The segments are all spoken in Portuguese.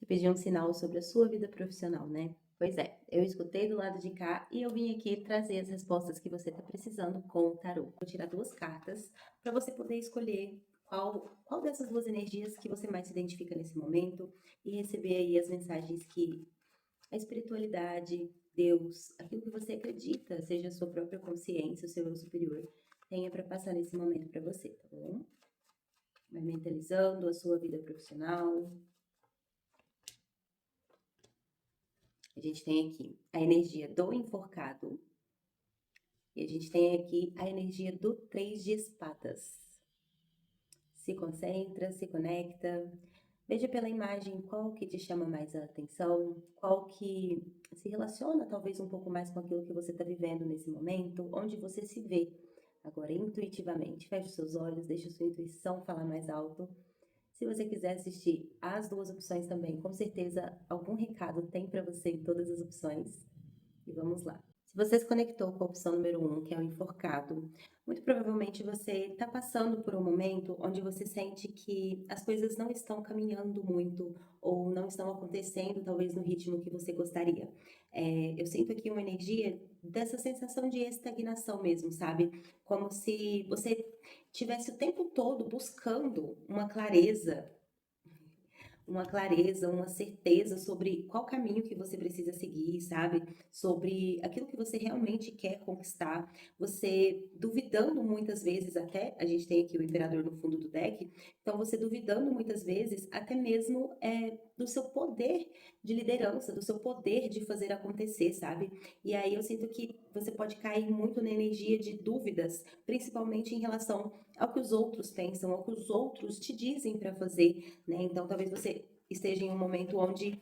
Pedir um sinal sobre a sua vida profissional, né? Pois é, eu escutei do lado de cá e eu vim aqui trazer as respostas que você está precisando com o tarô. Vou tirar duas cartas para você poder escolher qual dessas duas energias que você mais se identifica nesse momento e receber aí as mensagens que a espiritualidade, Deus, aquilo que você acredita, seja a sua própria consciência, o seu eu superior, tenha para passar nesse momento para você, tá bom? Vai mentalizando a sua vida profissional. A gente tem aqui a energia do enforcado e a gente tem aqui a energia do três de espadas. Se concentra, se conecta, veja pela imagem qual que te chama mais a atenção, qual que se relaciona talvez um pouco mais com aquilo que você está vivendo nesse momento, onde você se vê agora intuitivamente. Feche os seus olhos, deixe a sua intuição falar mais alto. Se você quiser assistir as duas opções também, com certeza algum recado tem para você em todas as opções. E vamos lá. Se você se conectou com a opção número 1, que é o enforcado, muito provavelmente você está passando por um momento onde você sente que as coisas não estão caminhando muito ou não estão acontecendo talvez no ritmo que você gostaria. Eu sinto aqui uma energia dessa sensação de estagnação mesmo, sabe? Como se você tivesse o tempo todo buscando uma certeza sobre qual caminho que você precisa seguir, sabe? Sobre aquilo que você realmente quer conquistar. Você duvidando muitas vezes, até a gente tem aqui o imperador no fundo do deck, então você duvidando muitas vezes, até mesmo do seu poder de liderança, do seu poder de fazer acontecer, sabe? E aí eu sinto que você pode cair muito na energia de dúvidas, principalmente em relação ao que os outros pensam, ao que os outros te dizem para fazer, né? Então, talvez você esteja em um momento onde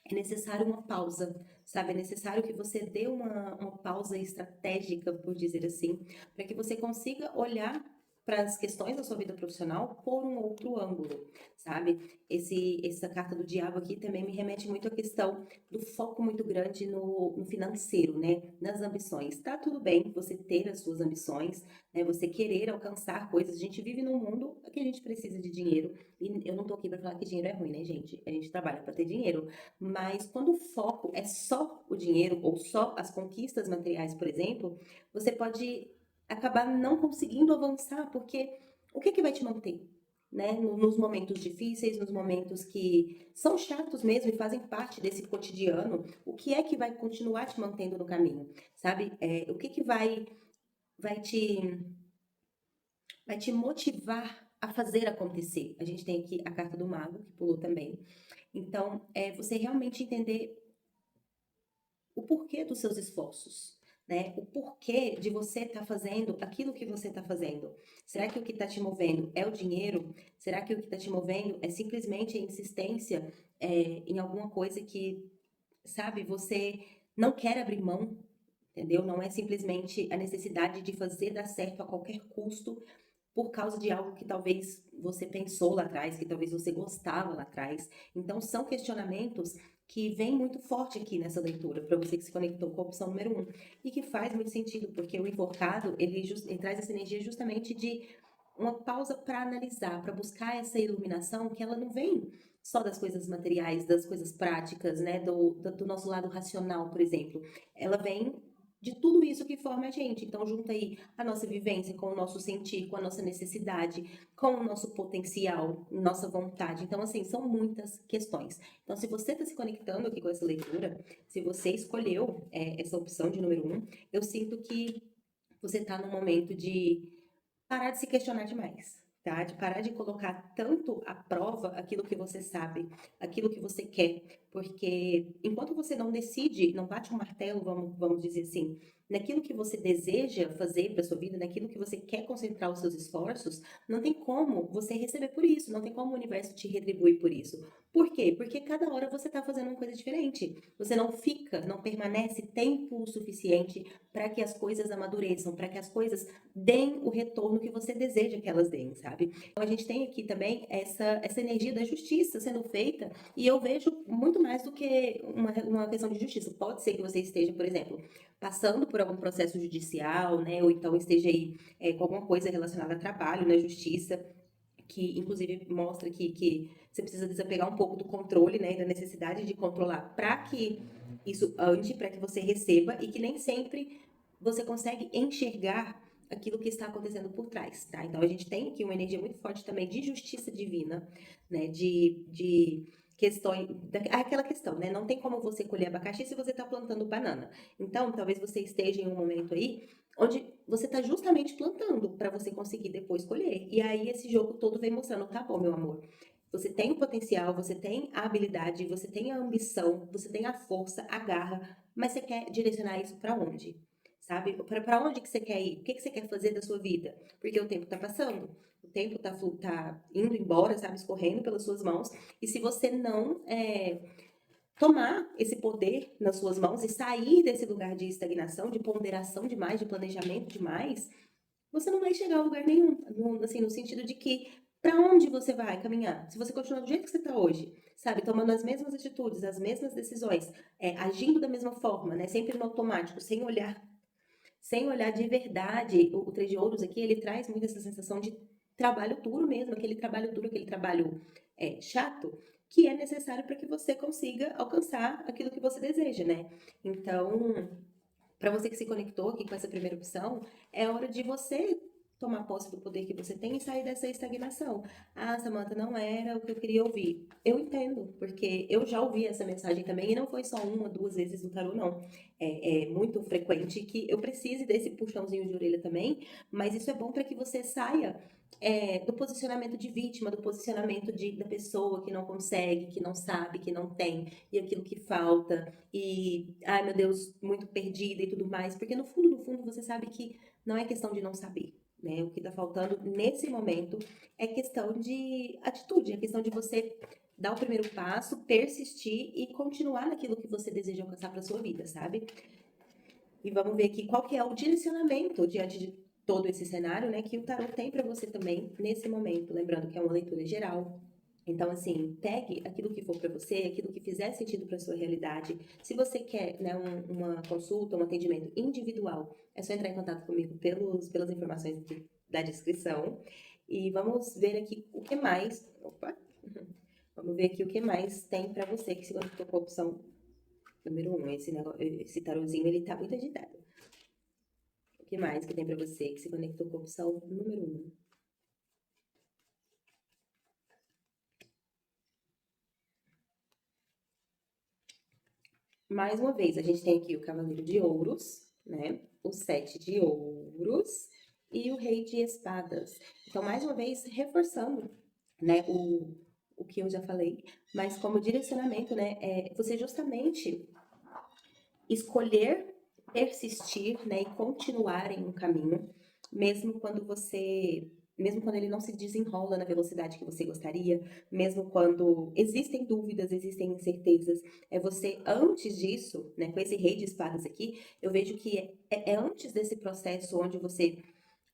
é necessário uma pausa, sabe? É necessário que você dê uma pausa estratégica, por dizer assim, para que você consiga olhar para as questões da sua vida profissional por um outro ângulo, sabe? Essa carta do diabo aqui também me remete muito à questão do foco muito grande no financeiro, né? Nas ambições. Tá tudo bem você ter as suas ambições, né? Você querer alcançar coisas. A gente vive num mundo que a gente precisa de dinheiro. E eu não tô aqui para falar que dinheiro é ruim, né, gente? A gente trabalha para ter dinheiro. Mas quando o foco é só o dinheiro ou só as conquistas materiais, por exemplo, você pode acabar não conseguindo avançar, porque o que vai te manter? Né? Nos momentos difíceis, nos momentos que são chatos mesmo e fazem parte desse cotidiano, o que é que vai continuar te mantendo no caminho, sabe? O que vai te, vai te motivar a fazer acontecer? A gente tem aqui a carta do mago, que pulou também. Então, você realmente entender o porquê dos seus esforços, né? O porquê de você estar fazendo aquilo que você está fazendo. Será que o que está te movendo é o dinheiro? Será que o que está te movendo é simplesmente a insistência em alguma coisa que, sabe, você não quer abrir mão, entendeu? Não é simplesmente a necessidade de fazer dar certo a qualquer custo por causa de algo que talvez você pensou lá atrás, que talvez você gostava lá atrás. Então, são questionamentos que vêm muito forte aqui nessa leitura, para você que se conectou com a opção número 1, e que faz muito sentido, porque o enforcado, ele traz essa energia justamente de uma pausa para analisar, para buscar essa iluminação que ela não vem só das coisas materiais, das coisas práticas, né, do nosso lado racional, por exemplo. Ela vem de tudo isso que forma a gente. Então, junta aí a nossa vivência com o nosso sentir, com a nossa necessidade, com o nosso potencial, nossa vontade. Então, assim, são muitas questões. Então, se você está se conectando aqui com essa leitura, se você escolheu essa opção de número 1, eu sinto que você está num momento de parar de se questionar demais. Tá? De parar de colocar tanto à prova aquilo que você sabe, aquilo que você quer, porque enquanto você não decide, não bate um martelo, vamos dizer assim, naquilo que você deseja fazer para sua vida, naquilo que você quer concentrar os seus esforços, não tem como você receber por isso, não tem como o universo te retribuir por isso. Por quê? Porque cada hora você está fazendo uma coisa diferente. Você não fica, não permanece tempo suficiente para que as coisas amadureçam, para que as coisas deem o retorno que você deseja que elas deem, sabe? Então a gente tem aqui também essa energia da justiça sendo feita, e eu vejo muito mais do que uma questão de justiça. Pode ser que você esteja, por exemplo, passando por algum processo judicial, né? Ou então esteja aí com alguma coisa relacionada a trabalho na justiça, que inclusive mostra que você precisa desapegar um pouco do controle, né, e da necessidade de controlar para que isso ande, para que você receba e que nem sempre você consegue enxergar aquilo que está acontecendo por trás, tá? Então a gente tem aqui uma energia muito forte também de justiça divina, né, de questões, aquela questão, né? Não tem como você colher abacaxi se você está plantando banana. Então, talvez você esteja em um momento aí onde você está justamente plantando para você conseguir depois colher. E aí esse jogo todo vem mostrando, tá bom, meu amor. Você tem o potencial, você tem a habilidade, você tem a ambição, você tem a força, a garra, mas você quer direcionar isso para onde? Sabe? Para onde que você quer ir? O que que você quer fazer da sua vida? Porque o tempo tá passando, o tempo tá indo embora, sabe? Escorrendo pelas suas mãos. E se você não tomar esse poder nas suas mãos e sair desse lugar de estagnação, de ponderação demais, de planejamento demais, você não vai chegar a lugar nenhum. Assim, no sentido de que para onde você vai caminhar? Se você continuar do jeito que você está hoje, sabe, tomando as mesmas atitudes, as mesmas decisões, agindo da mesma forma, né, sempre no automático, sem olhar de verdade, o Três de Ouros aqui, ele traz muito essa sensação de trabalho duro mesmo, aquele trabalho duro, aquele trabalho chato, que é necessário para que você consiga alcançar aquilo que você deseja, né? Então, para você que se conectou aqui com essa primeira opção, é hora de você tomar posse do poder que você tem e sair dessa estagnação. Ah, Samantha, não era o que eu queria ouvir. Eu entendo, porque eu já ouvi essa mensagem também e não foi só uma, duas vezes no tarô, não. É muito frequente que eu precise desse puxãozinho de orelha também, mas isso é bom para que você saia do posicionamento de vítima, do posicionamento da pessoa que não consegue, que não sabe, que não tem, e aquilo que falta, e, ai meu Deus, muito perdida e tudo mais, porque no fundo, você sabe que não é questão de não saber, né? O que tá faltando nesse momento é questão de atitude, é questão de você dar o primeiro passo, persistir e continuar naquilo que você deseja alcançar para sua vida, sabe? E vamos ver aqui qual que é o direcionamento diante de todo esse cenário, né, que o tarot tem para você também nesse momento, lembrando que é uma leitura geral. Então, assim, pegue aquilo que for para você, aquilo que fizer sentido para sua realidade. Se você quer, né, uma consulta, um atendimento individual, é só entrar em contato comigo pelas informações da descrição. E vamos ver aqui o que mais. Opa! Vamos ver aqui o que mais tem para você que se conectou com a opção número 1. Esse tarôzinho, ele tá muito agitado. O que mais que tem para você que se conectou com a opção número 1? Mais uma vez, a gente tem aqui o Cavaleiro de Ouros, né? O Sete de Ouros e o Rei de Espadas. Então, mais uma vez, reforçando, né, o que eu já falei, mas como direcionamento, né, você justamente escolher persistir, né, e continuar em um caminho, mesmo quando mesmo quando ele não se desenrola na velocidade que você gostaria, mesmo quando existem dúvidas, existem incertezas, é você antes disso, né, com esse rei de espadas aqui, eu vejo que é antes desse processo onde você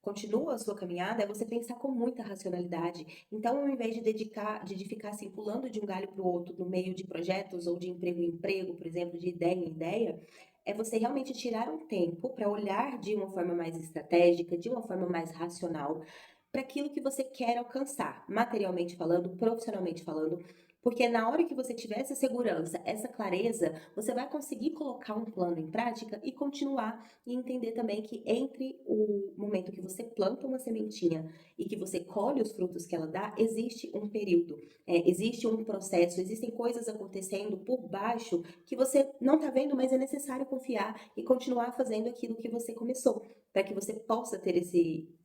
continua a sua caminhada, é você pensar com muita racionalidade. Então, ao invés de ficar assim, pulando de um galho para o outro no meio de projetos ou de emprego em emprego, por exemplo, de ideia em ideia, é você realmente tirar um tempo para olhar de uma forma mais estratégica, de uma forma mais racional, para aquilo que você quer alcançar, materialmente falando, profissionalmente falando, porque na hora que você tiver essa segurança, essa clareza, você vai conseguir colocar um plano em prática e continuar e entender também que entre o momento que você planta uma sementinha e que você colhe os frutos que ela dá, existe um período, existe um processo, existem coisas acontecendo por baixo que você não está vendo, mas é necessário confiar e continuar fazendo aquilo que você começou, para que você possa ter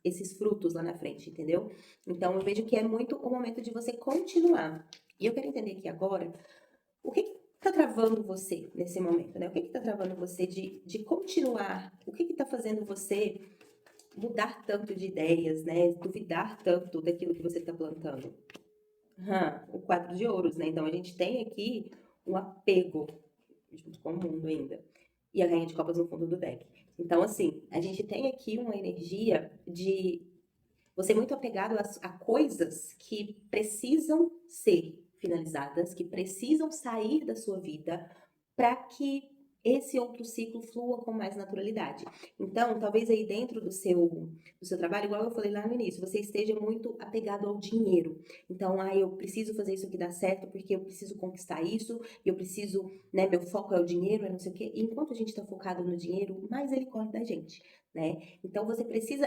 esses frutos lá na frente, entendeu? Então eu vejo que é muito o momento de você continuar. E eu quero entender aqui agora o que está travando você nesse momento, né? O que está travando você de continuar? O que está fazendo você mudar tanto de ideias, né? Duvidar tanto daquilo que você está plantando? O quatro de ouros, né? Então a gente tem aqui um apego junto com o mundo ainda. E a rainha de copas no fundo do deck. Então, assim, a gente tem aqui uma energia de você muito apegado a coisas que precisam ser finalizadas, que precisam sair da sua vida para que esse outro ciclo flua com mais naturalidade. Então, talvez aí dentro do seu trabalho, igual eu falei lá no início, você esteja muito apegado ao dinheiro. Então, eu preciso fazer isso aqui dar certo porque eu preciso conquistar isso, eu preciso, né, meu foco é o dinheiro, é não sei o quê. E enquanto a gente está focado no dinheiro, mais ele corre da gente, né? Então,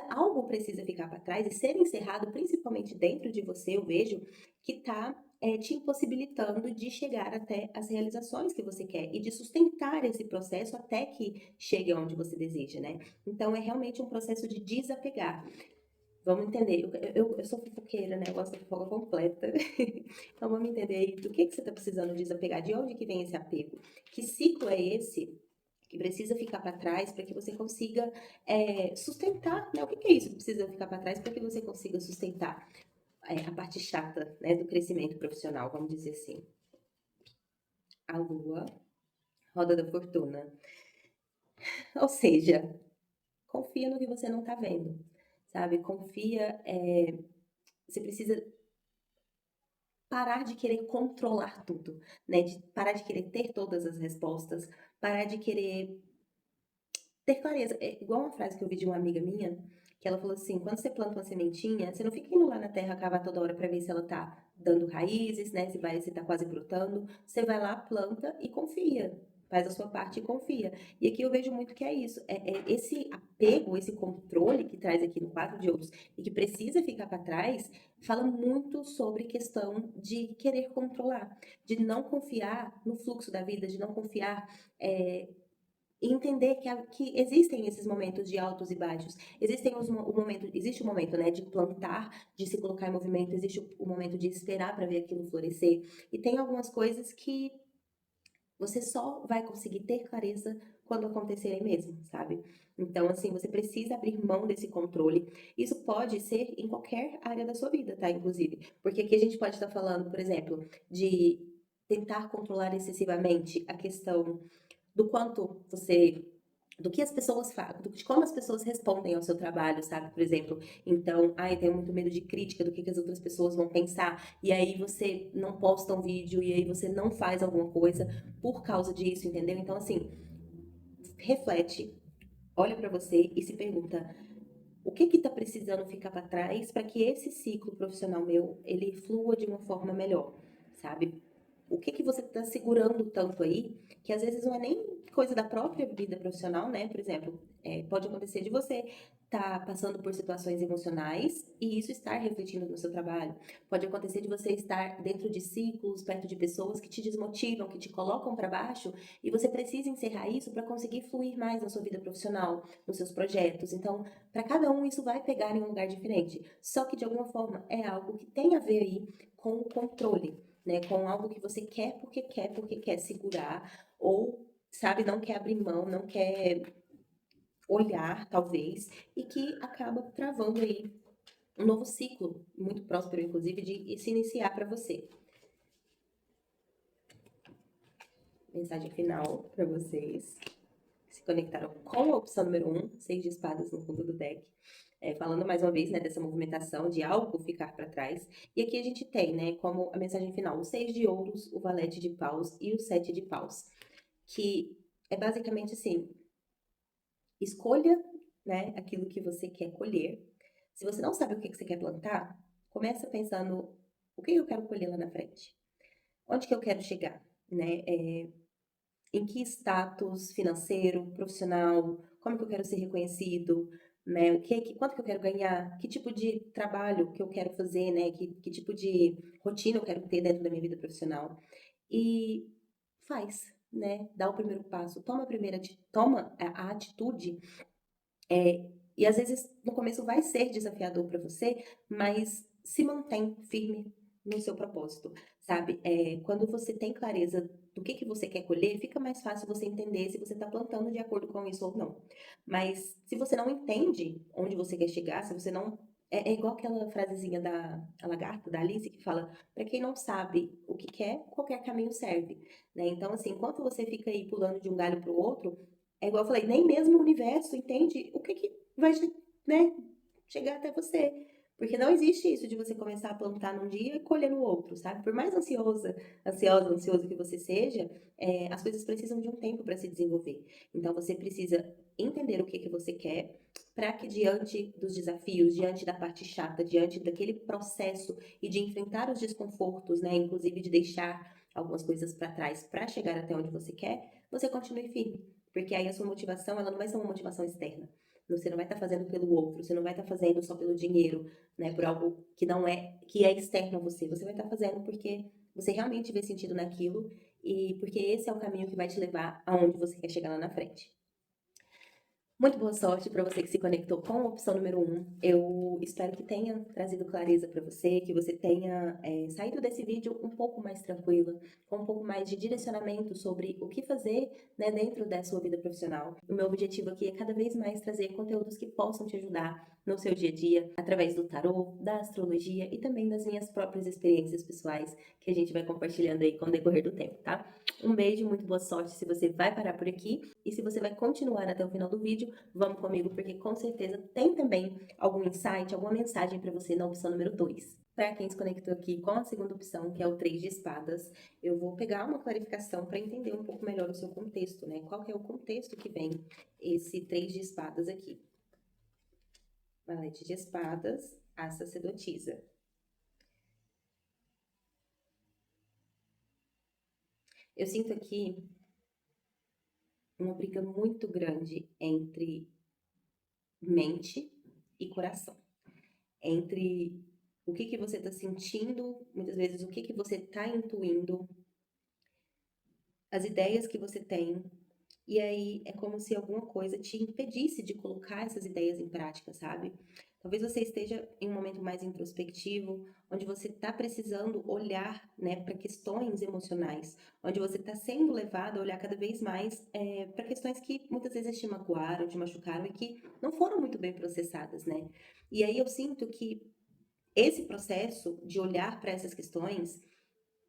algo precisa ficar para trás e ser encerrado, principalmente dentro de você, eu vejo, que está te impossibilitando de chegar até as realizações que você quer e de sustentar esse processo até que chegue aonde você deseja, né? Então, é realmente um processo de desapegar. Vamos entender. Eu sou fofoqueira, né? Eu gosto da fofoca completa. Então, vamos entender aí do que você está precisando desapegar, de onde que vem esse apego. Que ciclo é esse que precisa ficar para trás para que você consiga sustentar, né? O que é isso que precisa ficar para trás para que você consiga sustentar a parte chata, né, do crescimento profissional, vamos dizer assim. A lua, roda da fortuna. Ou seja, confia no que você não tá vendo, sabe? Confia, você precisa parar de querer controlar tudo, né? De parar de querer ter todas as respostas, parar de querer ter clareza. É igual uma frase que eu vi de uma amiga minha, que ela falou assim: quando você planta uma sementinha, você não fica indo lá na terra cavar toda hora para ver se ela tá dando raízes, né? Se tá quase brotando. Você vai lá, planta e confia. Faz a sua parte e confia. E aqui eu vejo muito que é isso. É esse apego, esse controle que traz aqui no quadro de ouros e que precisa ficar para trás, fala muito sobre questão de querer controlar, de não confiar no fluxo da vida, de não confiar e entender que existem esses momentos de altos e baixos. Existe o momento, né, de plantar, de se colocar em movimento, existe o momento de esperar para ver aquilo florescer. E tem algumas coisas que você só vai conseguir ter clareza quando acontecerem mesmo, sabe? Então, assim, você precisa abrir mão desse controle. Isso pode ser em qualquer área da sua vida, tá? Inclusive. Porque aqui a gente pode estar falando, por exemplo, de tentar controlar excessivamente a questão do quanto você do que as pessoas falam, de como as pessoas respondem ao seu trabalho, sabe? Por exemplo, então, eu tenho muito medo de crítica, do que as outras pessoas vão pensar, e aí você não posta um vídeo, e aí você não faz alguma coisa por causa disso, entendeu? Então, assim, reflete, olha pra você e se pergunta, o que tá precisando ficar para trás para que esse ciclo profissional meu, ele flua de uma forma melhor, sabe? O que você está segurando tanto aí, que às vezes não é nem coisa da própria vida profissional, né? Por exemplo, pode acontecer de você estar passando por situações emocionais e isso estar refletindo no seu trabalho. Pode acontecer de você estar dentro de ciclos, perto de pessoas que te desmotivam, que te colocam para baixo e você precisa encerrar isso para conseguir fluir mais na sua vida profissional, nos seus projetos. Então, para cada um isso vai pegar em um lugar diferente. Só que de alguma forma é algo que tem a ver aí com o controle, né? Com algo que você porque quer segurar, ou, sabe, não quer abrir mão, não quer olhar, talvez, e que acaba travando aí um novo ciclo, muito próspero, inclusive, de se iniciar para você. Mensagem final para vocês que se conectaram com a opção número 1, 6 de espadas no fundo do deck. Falando mais uma vez, né, dessa movimentação de algo ficar para trás. E aqui a gente tem, né, como a mensagem final, o 6 de ouros, o valete de paus e o 7 de paus. Que é basicamente assim, escolha, né, aquilo que você quer colher. Se você não sabe o que você quer plantar, começa pensando, o que eu quero colher lá na frente? Onde que eu quero chegar, né? Em que status financeiro, profissional, como que eu quero ser reconhecido, né? Quanto que eu quero ganhar, que tipo de trabalho que eu quero fazer, né? Que tipo de rotina eu quero ter dentro da minha vida profissional. E faz, né? Dá o primeiro passo, toma a atitude, e às vezes no começo vai ser desafiador para você, mas se mantém firme no seu propósito, sabe? Quando você tem clareza do que você quer colher, fica mais fácil você entender se você está plantando de acordo com isso ou não. Mas se você não entende onde você quer chegar, se você não. É igual aquela frasezinha da a lagarta, da Alice, que fala: para quem não sabe o que quer, qualquer caminho serve. Né? Então, assim, enquanto você fica aí pulando de um galho para o outro, é igual eu falei, nem mesmo o universo entende o que vai, né, chegar até você. Porque não existe isso de você começar a plantar num dia e colher no outro, sabe? Por mais ansioso que você seja, as coisas precisam de um tempo para se desenvolver. Então você precisa entender o que que você quer, para que diante dos desafios, diante da parte chata, diante daquele processo e de enfrentar os desconfortos, né, inclusive de deixar algumas coisas para trás para chegar até onde você quer, você continue firme. Porque aí a sua motivação, ela não vai ser uma motivação externa. Você não vai estar fazendo pelo outro, você não vai estar fazendo só pelo dinheiro, né, por algo que não é, que é externo a você. Você vai estar fazendo porque você realmente vê sentido naquilo e porque esse é o caminho que vai te levar aonde você quer chegar lá na frente. Muito boa sorte para você que se conectou com a opção número 1. Eu espero que tenha trazido clareza para você, que você tenha saído desse vídeo um pouco mais tranquila, com um pouco mais de direcionamento sobre o que fazer, né, dentro da sua vida profissional. O meu objetivo aqui é cada vez mais trazer conteúdos que possam te ajudar no seu dia a dia, através do tarô, da astrologia e também das minhas próprias experiências pessoais, que a gente vai compartilhando aí com o decorrer do tempo, tá? Um beijo, muito boa sorte se você vai parar por aqui e se você vai continuar até o final do vídeo, vamos comigo porque com certeza tem também algum insight, alguma mensagem para você na opção número 2. Para quem se conectou aqui com a segunda opção, que é o 3 de espadas, eu vou pegar uma clarificação para entender um pouco melhor o seu contexto, né? Qual que é o contexto que vem esse 3 de espadas aqui? Valete de espadas, a sacerdotisa. Eu sinto aqui uma briga muito grande entre mente e coração. Entre o que que você está sentindo, muitas vezes o que que você está intuindo, as ideias que você tem, e aí é como se alguma coisa te impedisse de colocar essas ideias em prática, sabe? Talvez você esteja em um momento mais introspectivo, onde você está precisando olhar, né, para questões emocionais, onde você está sendo levado a olhar cada vez mais para questões que muitas vezes te magoaram, te machucaram e que não foram muito bem processadas, né? E aí eu sinto que esse processo de olhar para essas questões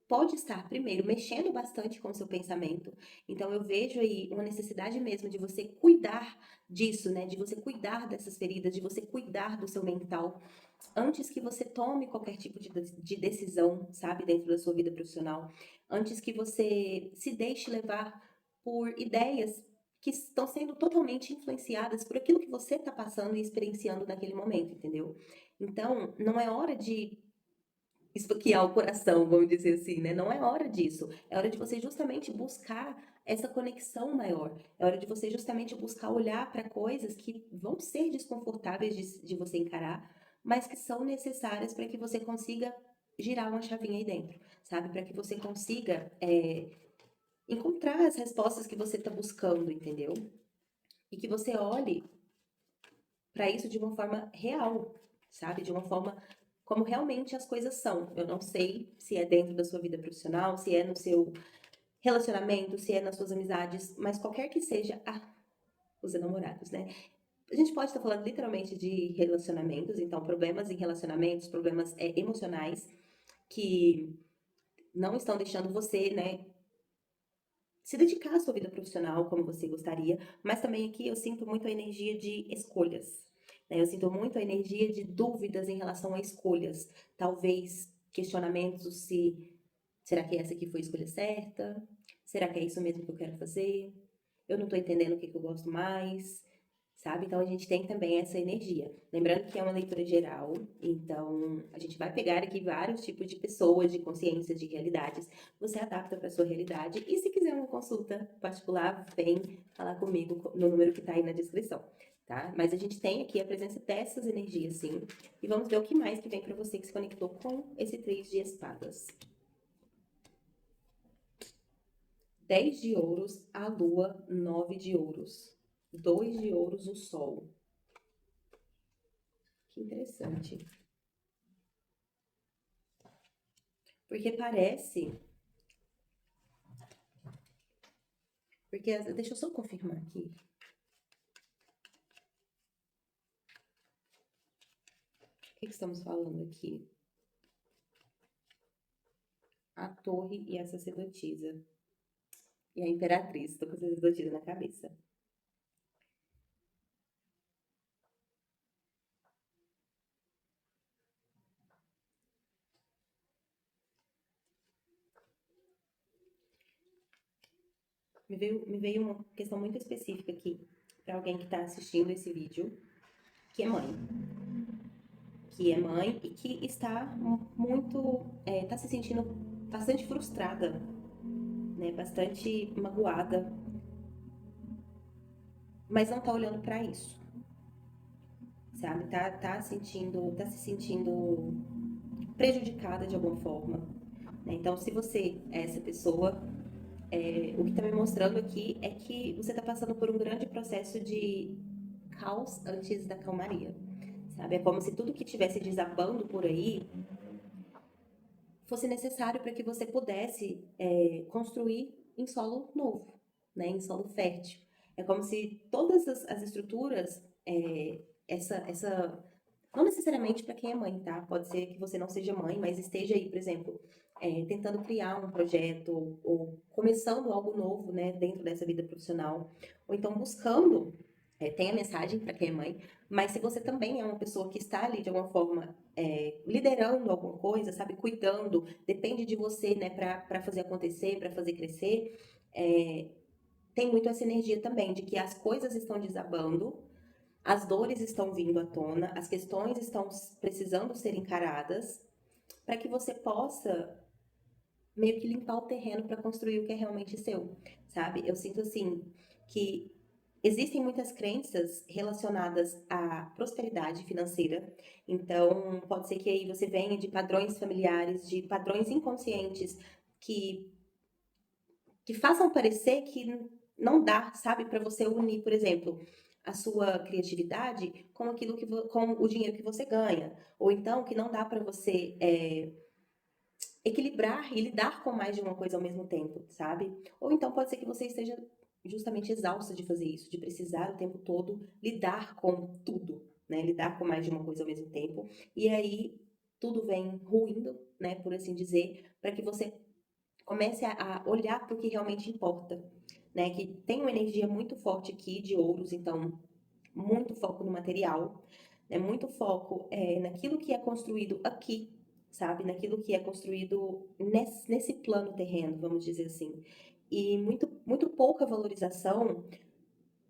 pode estar, primeiro, mexendo bastante com o seu pensamento. Então, eu vejo aí uma necessidade mesmo de você cuidar disso, né? De você cuidar dessas feridas, de você cuidar do seu mental, antes que você tome qualquer tipo de decisão, sabe, dentro da sua vida profissional. Antes que você se deixe levar por ideias que estão sendo totalmente influenciadas por aquilo que você está passando e experienciando naquele momento, entendeu? Então, não é hora de esfaquear o coração, vamos dizer assim, né? Não é hora disso. É hora de você justamente buscar essa conexão maior. É hora de você justamente buscar olhar para coisas que vão ser desconfortáveis de você encarar, mas que são necessárias para que você consiga girar uma chavinha aí dentro, sabe? Para que você consiga encontrar as respostas que você está buscando, entendeu? E que você olhe para isso de uma forma real, sabe? De uma forma como realmente as coisas são. Eu não sei se é dentro da sua vida profissional, se é no seu relacionamento, se é nas suas amizades, mas qualquer que seja os namorados, né? A gente pode estar falando literalmente de relacionamentos, então problemas em relacionamentos, problemas emocionais que não estão deixando você, né, se dedicar à sua vida profissional como você gostaria, mas também aqui eu sinto muito a energia de escolhas, né? Eu sinto muito a energia de dúvidas em relação a escolhas, talvez questionamentos se será que essa aqui foi a escolha certa? Será que é isso mesmo que eu quero fazer? Eu não estou entendendo o que eu gosto mais, sabe? Então a gente tem também essa energia. Lembrando que é uma leitura geral, então a gente vai pegar aqui vários tipos de pessoas, de consciências, de realidades. Você adapta para sua realidade e se quiser uma consulta particular, vem falar comigo no número que está aí na descrição. Tá? Mas a gente tem aqui a presença dessas energias, sim. E vamos ver o que mais que vem para você que se conectou com esse 3 de espadas. 10 de ouros, a lua, 9 de ouros. 2 de ouros, o sol. Que interessante. Porque parece. Porque, deixa eu só confirmar aqui. O que estamos falando aqui? A torre e a sacerdotisa. E a imperatriz. Estou com a sacerdotisa na cabeça. Me veio uma questão muito específica aqui para alguém que está assistindo esse vídeo, que é mãe. Que é mãe e que está muito, está se sentindo bastante frustrada, né? Bastante magoada, mas não está olhando para isso, sabe? Tá se sentindo prejudicada de alguma forma, né? Então, se você é essa pessoa, o que está me mostrando aqui é que você está passando por um grande processo de caos antes da calmaria, sabe? É como se tudo que estivesse desabando por aí fosse necessário para que você pudesse construir em solo novo, né? Em solo fértil. É como se todas as estruturas, essa não necessariamente para quem é mãe, tá? Pode ser que você não seja mãe, mas esteja aí, por exemplo, tentando criar um projeto ou começando algo novo, né, dentro dessa vida profissional, ou então buscando, tem a mensagem para quem é mãe, mas se você também é uma pessoa que está ali de alguma forma liderando alguma coisa, sabe, cuidando, depende de você, né, para fazer acontecer, para fazer crescer, tem muito essa energia também de que as coisas estão desabando, as dores estão vindo à tona, as questões estão precisando ser encaradas, para que você possa meio que limpar o terreno para construir o que é realmente seu, sabe? Eu sinto assim que existem muitas crenças relacionadas à prosperidade financeira. Então, pode ser que aí você venha de padrões familiares, de padrões inconscientes que façam parecer que não dá, sabe, para você unir, por exemplo, a sua criatividade com aquilo com o dinheiro que você ganha, ou então que não dá para você equilibrar e lidar com mais de uma coisa ao mesmo tempo, sabe? Ou então pode ser que você esteja justamente exausta de fazer isso, de precisar o tempo todo lidar com tudo, né? Lidar com mais de uma coisa ao mesmo tempo. E aí tudo vem ruindo, né, por assim dizer, para que você comece a olhar para o que realmente importa, né? Que tem uma energia muito forte aqui de ouros, então muito foco no material, né? Muito foco naquilo que é construído aqui, sabe? Naquilo que é construído nesse plano terreno, vamos dizer assim. E muito pouca valorização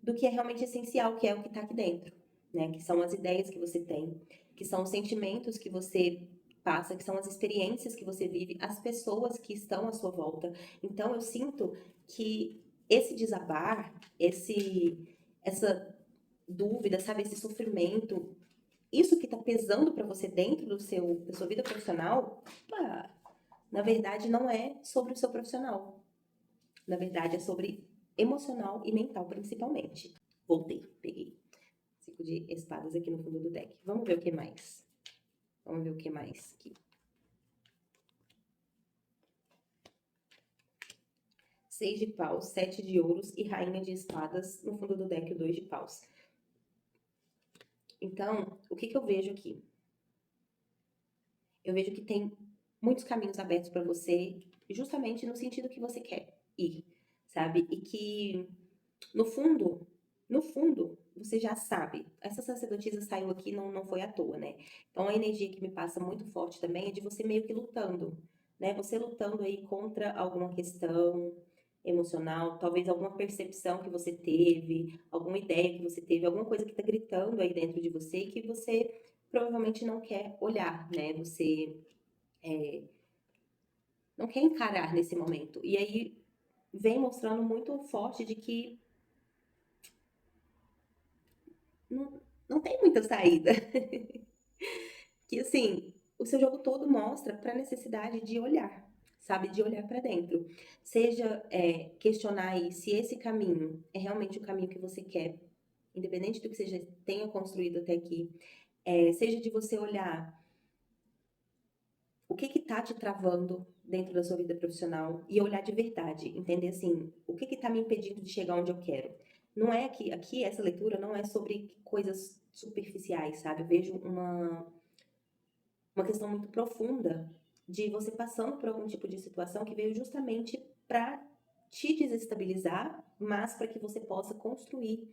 do que é realmente essencial, que é o que está aqui dentro, né? Que são as ideias que você tem, que são os sentimentos que você passa, que são as experiências que você vive, as pessoas que estão à sua volta. Então eu sinto que esse desabar, essa dúvida, sabe, esse sofrimento, isso que está pesando para você dentro da sua vida profissional, na verdade não é sobre o seu profissional. Na verdade é sobre emocional e mental principalmente. Voltei, peguei 5 de espadas aqui no fundo do deck. Vamos ver o que mais. Vamos ver o que mais aqui. 6 de paus, 7 de ouros e rainha de espadas no fundo do deck, o 2 de paus. Então, o que eu vejo aqui? Eu vejo que tem muitos caminhos abertos para você, justamente no sentido que você quer ir, sabe? E que, no fundo, você já sabe. Essa sacerdotisa saiu aqui, não foi à toa, né? Então, a energia que me passa muito forte também é de você meio que lutando, né? Você lutando aí contra alguma questão emocional, talvez alguma percepção que você teve, alguma ideia que você teve, alguma coisa que tá gritando aí dentro de você e que você provavelmente não quer olhar, né? Você não quer encarar nesse momento. E aí vem mostrando muito forte de que não tem muita saída. Que assim, o seu jogo todo mostra para a necessidade de olhar, sabe? De olhar para dentro. Seja questionar aí se esse caminho é realmente o caminho que você quer, independente do que você já tenha construído até aqui. Seja de você olhar o que está te travando dentro da sua vida profissional e olhar de verdade, entender assim, o que está me impedindo de chegar onde eu quero. Não é aqui essa leitura não é sobre coisas superficiais, sabe? Eu vejo uma questão muito profunda de você passando por algum tipo de situação que veio justamente para te desestabilizar, mas para que você possa construir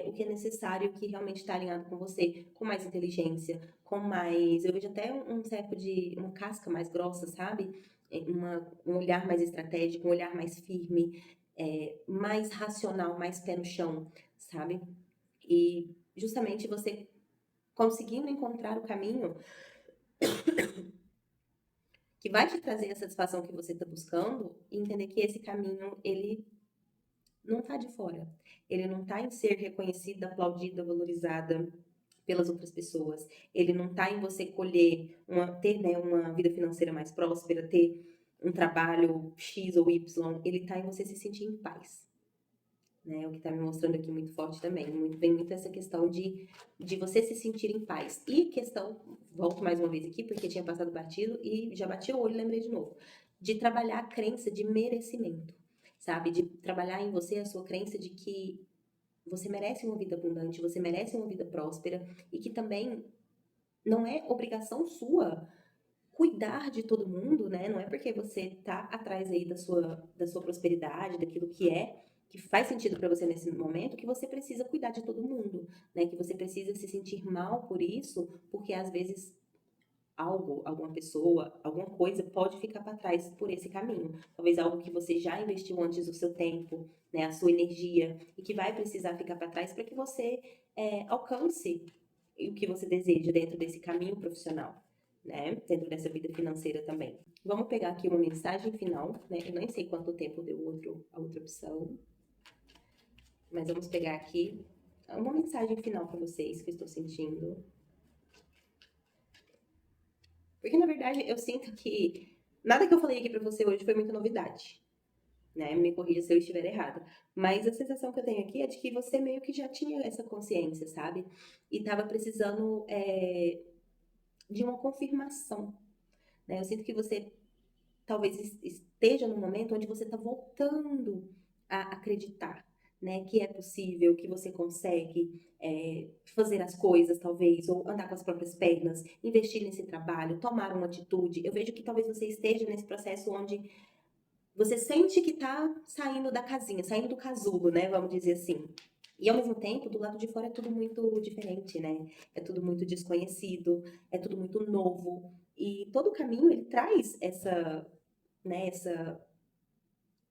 o que é necessário, o que realmente está alinhado com você, com mais inteligência, com mais. Eu vejo até um certo de uma casca mais grossa, sabe? Um olhar mais estratégico, um olhar mais firme. mais racional, mais pé no chão, sabe? E justamente você conseguindo encontrar o caminho que vai te trazer a satisfação que você está buscando e entender que esse caminho, ele não está de fora. Ele não está em ser reconhecida, aplaudida, valorizada pelas outras pessoas. Ele não está em você ter, né, uma vida financeira mais próspera, ter um trabalho X ou Y. Ele está em você se sentir em paz. Né, o que está me mostrando aqui muito forte também. Vem muito essa questão de você se sentir em paz. E questão, volto mais uma vez aqui, porque tinha passado batido e já bati o olho e lembrei de novo. De trabalhar a crença de merecimento, sabe? De trabalhar em você a sua crença de que você merece uma vida abundante, você merece uma vida próspera e que também não é obrigação sua cuidar de todo mundo, né? Não é porque você tá atrás aí da sua prosperidade, daquilo que faz sentido para você nesse momento, que você precisa cuidar de todo mundo, né? Que você precisa se sentir mal por isso, porque às vezes algo, alguma pessoa, alguma coisa pode ficar para trás por esse caminho. Talvez algo que você já investiu antes do seu tempo, né? A sua energia e que vai precisar ficar para trás para que você alcance o que você deseja dentro desse caminho profissional, né? Dentro dessa vida financeira também. Vamos pegar aqui uma mensagem final, né? Eu nem sei quanto tempo deu a outra opção, mas vamos pegar aqui uma mensagem final para vocês que eu estou sentindo. Porque, na verdade, eu sinto que nada que eu falei aqui para você hoje foi muita novidade, né? Me corrija se eu estiver errada. Mas a sensação que eu tenho aqui é de que você meio que já tinha essa consciência, sabe? E estava precisando de uma confirmação, né? Eu sinto que você talvez esteja num momento onde você está voltando a acreditar, né, que é possível, que você consegue fazer as coisas, talvez, ou andar com as próprias pernas, investir nesse trabalho, tomar uma atitude. Eu vejo que talvez você esteja nesse processo onde você sente que está saindo da casinha, saindo do casulo, né, vamos dizer assim. E ao mesmo tempo, do lado de fora é tudo muito diferente, né? É tudo muito desconhecido, é tudo muito novo. E todo o caminho ele traz essa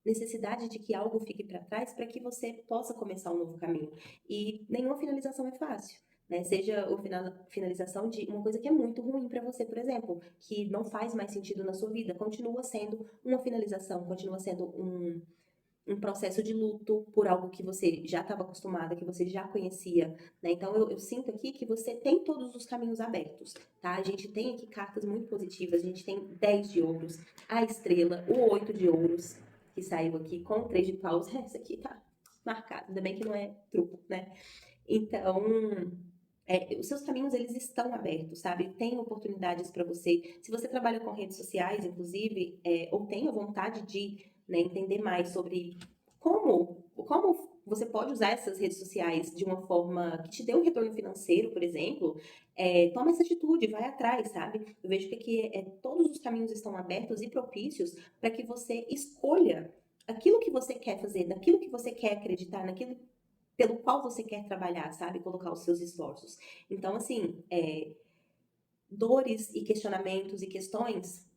necessidade de que algo fique para trás para que você possa começar um novo caminho. E nenhuma finalização é fácil. Né? Seja a finalização de uma coisa que é muito ruim para você, por exemplo, que não faz mais sentido na sua vida, continua sendo uma finalização, continua sendo um processo de luto por algo que você já estava acostumada, que você já conhecia, né? Então eu sinto aqui que você tem todos os caminhos abertos, tá? A gente tem aqui cartas muito positivas, a gente tem 10 de ouros, a estrela, o 8 de ouros, que saiu aqui com o 3 de paus. Essa aqui tá marcada, ainda bem que não é truco, né? Então, os seus caminhos eles estão abertos, sabe? Tem oportunidades para você. Se você trabalha com redes sociais, inclusive, ou tem a vontade de, né, entender mais sobre como você pode usar essas redes sociais de uma forma que te dê um retorno financeiro, por exemplo, toma essa atitude, vai atrás, sabe? Eu vejo que aqui todos os caminhos estão abertos e propícios para que você escolha aquilo que você quer fazer, naquilo que você quer acreditar, naquilo pelo qual você quer trabalhar, sabe? Colocar os seus esforços. Então, assim, dores e questionamentos e questões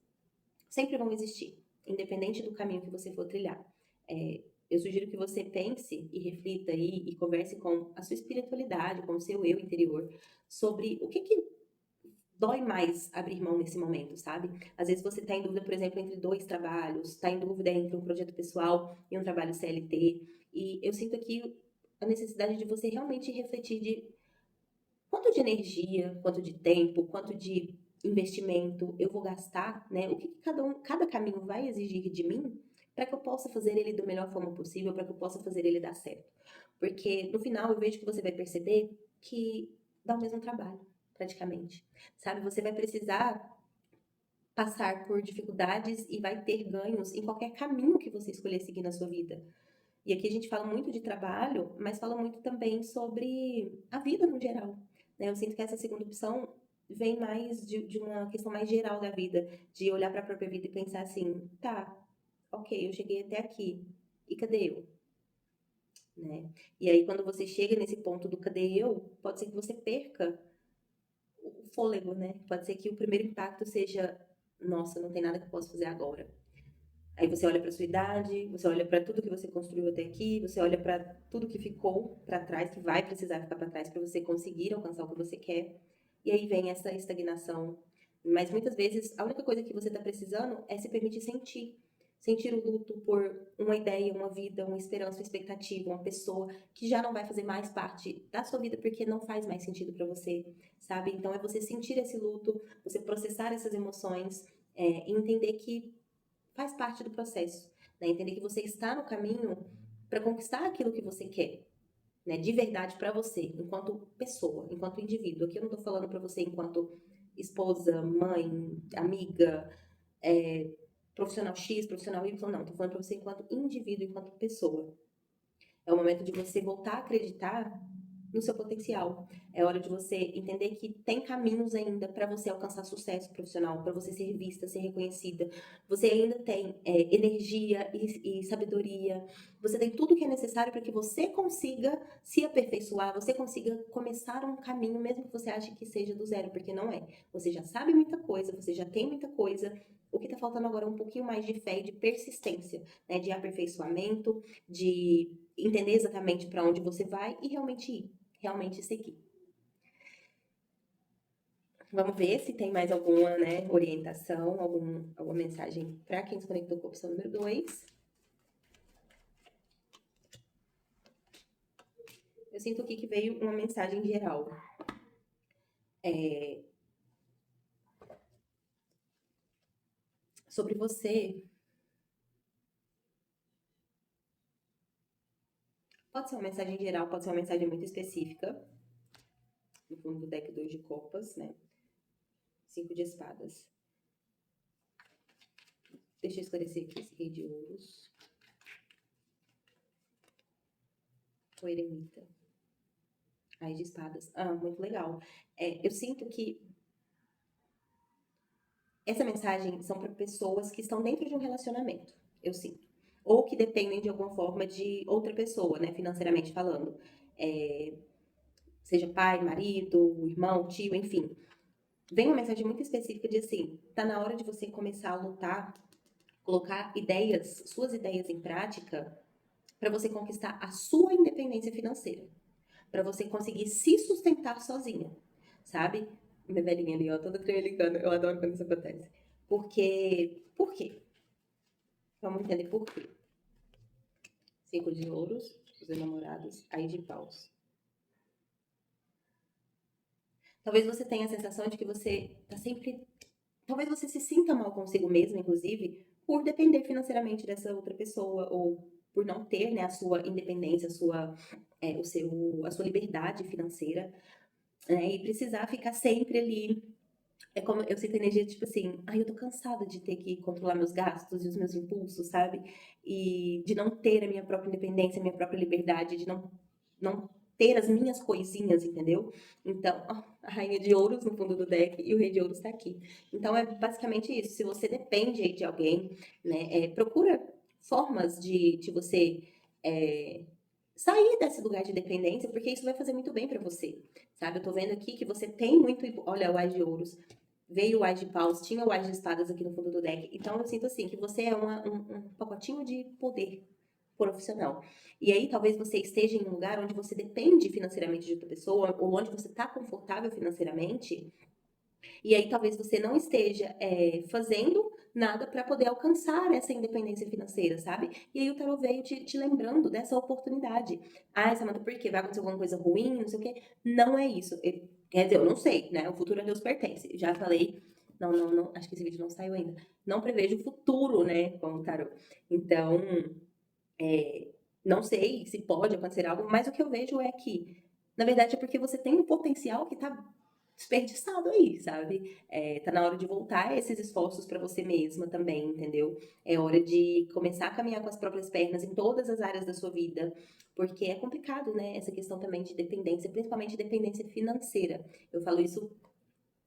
sempre vão existir, independente do caminho que você for trilhar. Eu sugiro que você pense e reflita aí e converse com a sua espiritualidade, com o seu eu interior, sobre o que dói mais abrir mão nesse momento, sabe? Às vezes você está em dúvida, por exemplo, entre dois trabalhos, está em dúvida entre um projeto pessoal e um trabalho CLT, e eu sinto aqui a necessidade de você realmente refletir de quanto de energia, quanto de tempo, quanto de investimento eu vou gastar, né? O que cada caminho vai exigir de mim para que eu possa fazer ele da melhor forma possível, para que eu possa fazer ele dar certo. Porque no final eu vejo que você vai perceber que dá o mesmo trabalho, praticamente. Sabe? Você vai precisar passar por dificuldades e vai ter ganhos em qualquer caminho que você escolher seguir na sua vida. E aqui a gente fala muito de trabalho, mas fala muito também sobre a vida no geral. Né? Eu sinto que essa segunda opção vem mais de uma questão mais geral da vida, de olhar para a própria vida e pensar assim, tá, ok, eu cheguei até aqui, e cadê eu? Né? E aí quando você chega nesse ponto do cadê eu, pode ser que você perca o fôlego, né? Pode ser que o primeiro impacto seja, nossa, não tem nada que eu possa fazer agora. Aí você olha para sua idade, você olha para tudo que você construiu até aqui, você olha para tudo que ficou para trás, que vai precisar ficar para trás para você conseguir alcançar o que você quer. E aí vem essa estagnação. Mas muitas vezes a única coisa que você está precisando é se permitir sentir. Sentir o luto por uma ideia, uma vida, uma esperança, uma expectativa, uma pessoa que já não vai fazer mais parte da sua vida porque não faz mais sentido para você, sabe? Então é você sentir esse luto, você processar essas emoções, e entender que faz parte do processo, né? Entender que você está no caminho para conquistar aquilo que você quer, né? De verdade para você, enquanto pessoa, enquanto indivíduo. Aqui eu não estou falando para você enquanto esposa, mãe, amiga, é, profissional X, profissional Y, não. Estou falando para você enquanto indivíduo, enquanto pessoa. É o momento de você voltar a acreditar no seu potencial. É hora de você entender que tem caminhos ainda para você alcançar sucesso profissional, para você ser vista, ser reconhecida. Você ainda tem energia e sabedoria. Você tem tudo que é necessário para que você consiga se aperfeiçoar, você consiga começar um caminho, mesmo que você ache que seja do zero, porque não é. Você já sabe muita coisa, você já tem muita coisa. O que está faltando agora é um pouquinho mais de fé e de persistência, né? De aperfeiçoamento, de entender exatamente para onde você vai e realmente ir, realmente seguir. Vamos ver se tem mais alguma, né, orientação, alguma mensagem para quem se conectou com a opção número 2. Eu sinto aqui que veio uma mensagem geral. Sobre você. Pode ser uma mensagem geral, pode ser uma mensagem muito específica. No fundo do deck 2 de copas, né? 5 de espadas. Deixa eu esclarecer aqui esse rei de ouros. O eremita. Aí de espadas. Ah, muito legal. Eu sinto que essa mensagem são para pessoas que estão dentro de um relacionamento, eu sinto. Ou que dependem de alguma forma de outra pessoa, né, financeiramente falando. É, seja pai, marido, irmão, tio, enfim. Vem uma mensagem muito específica de assim, tá na hora de você começar a lutar, colocar ideias, suas ideias em prática, para você conquistar a sua independência financeira. Para você conseguir se sustentar sozinha, sabe? Minha velhinha ali, ó, toda tremelicando. Eu adoro quando isso acontece. Por quê? Vamos entender por quê. 5 de ouros, os enamorados, aí de paus. Talvez você tenha a sensação de que você tá sempre. Talvez você se sinta mal consigo mesmo, inclusive, por depender financeiramente dessa outra pessoa, ou por não ter, né, a sua independência, a sua liberdade financeira, né, e precisar ficar sempre ali. É como eu sinto energia, tipo assim, ai, eu tô cansada de ter que controlar meus gastos e os meus impulsos, sabe? E de não ter a minha própria independência, a minha própria liberdade, de não ter as minhas coisinhas, entendeu? Então, ó, a rainha de ouros no fundo do deck e o rei de ouros tá aqui. Então, é basicamente isso. Se você depende aí de alguém, né, procura formas de você é, sair desse lugar de dependência, porque isso vai fazer muito bem pra você, sabe? Eu tô vendo aqui que você tem muito. Olha, o Ás de Ouros. Veio o Ás de Paus, tinha o Ás de Espadas aqui no fundo do deck. Então eu sinto assim que você é um pacotinho de poder profissional. E aí talvez você esteja em um lugar onde você depende financeiramente de outra pessoa, ou onde você está confortável financeiramente, e aí talvez você não esteja fazendo nada para poder alcançar essa independência financeira, sabe? E aí o tarot veio te lembrando dessa oportunidade. Ah, Samanta, por quê? Vai acontecer alguma coisa ruim, não sei o quê? Não é isso. Quer dizer, eu não sei, né? O futuro a Deus pertence. Já falei, não, acho que esse vídeo não saiu ainda. Não prevejo o futuro, né, com o tarot. Então, não sei se pode acontecer algo, mas o que eu vejo é que, na verdade, é porque você tem um potencial que tá desperdiçado aí, sabe? Tá na hora de voltar esses esforços para você mesma também, entendeu? É hora de começar a caminhar com as próprias pernas em todas as áreas da sua vida, porque é complicado, né? Essa questão também de dependência, principalmente dependência financeira. Eu falo isso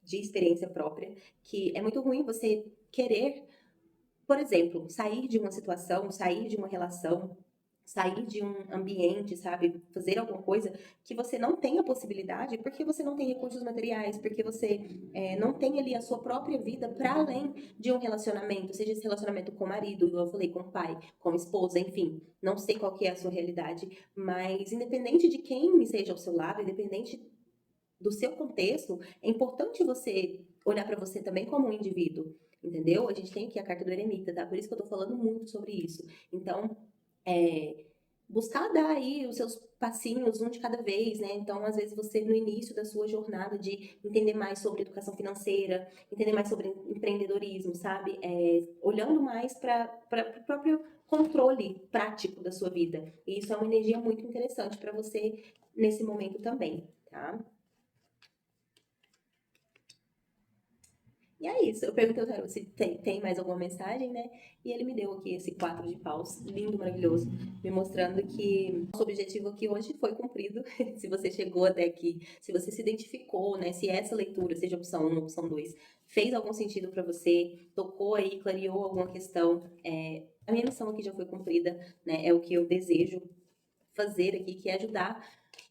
de experiência própria, que é muito ruim você querer, por exemplo, sair de uma situação, sair de uma relação sair de um ambiente, sabe? Fazer alguma coisa que você não tem a possibilidade, porque você não tem recursos materiais, porque você não tem ali a sua própria vida para além de um relacionamento, seja esse relacionamento com o marido, igual eu falei, com o pai, com a esposa, enfim. Não sei qual que é a sua realidade, mas independente de quem seja ao seu lado, independente do seu contexto, é importante você olhar para você também como um indivíduo, entendeu? A gente tem aqui a carta do eremita, tá? Por isso que eu tô falando muito sobre isso. Então, é, buscar dar aí os seus passinhos, um de cada vez, né? Então, às vezes, você, no início da sua jornada de entender mais sobre educação financeira, entender mais sobre empreendedorismo, sabe? Olhando mais para o próprio controle prático da sua vida. E isso é uma energia muito interessante para você nesse momento também, tá? E é isso. Eu perguntei ao tarô se tem mais alguma mensagem, né? E ele me deu aqui esse quatro de paus, lindo, maravilhoso, me mostrando que o objetivo aqui hoje foi cumprido. Se você chegou até aqui, se você se identificou, né? Se essa leitura, seja opção 1 ou opção 2, fez algum sentido para você, tocou aí, clareou alguma questão, a minha missão aqui já foi cumprida, né? É o que eu desejo fazer aqui, que é ajudar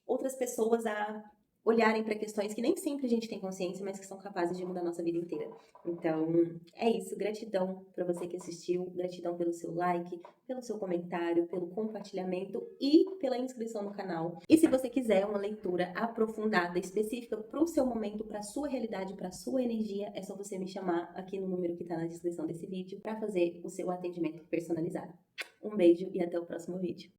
outras pessoas a olharem para questões que nem sempre a gente tem consciência, mas que são capazes de mudar a nossa vida inteira. Então, é isso. Gratidão para você que assistiu, gratidão pelo seu like, pelo seu comentário, pelo compartilhamento e pela inscrição no canal. E se você quiser uma leitura aprofundada, específica para o seu momento, para a sua realidade, para a sua energia, é só você me chamar aqui no número que está na descrição desse vídeo para fazer o seu atendimento personalizado. Um beijo e até o próximo vídeo.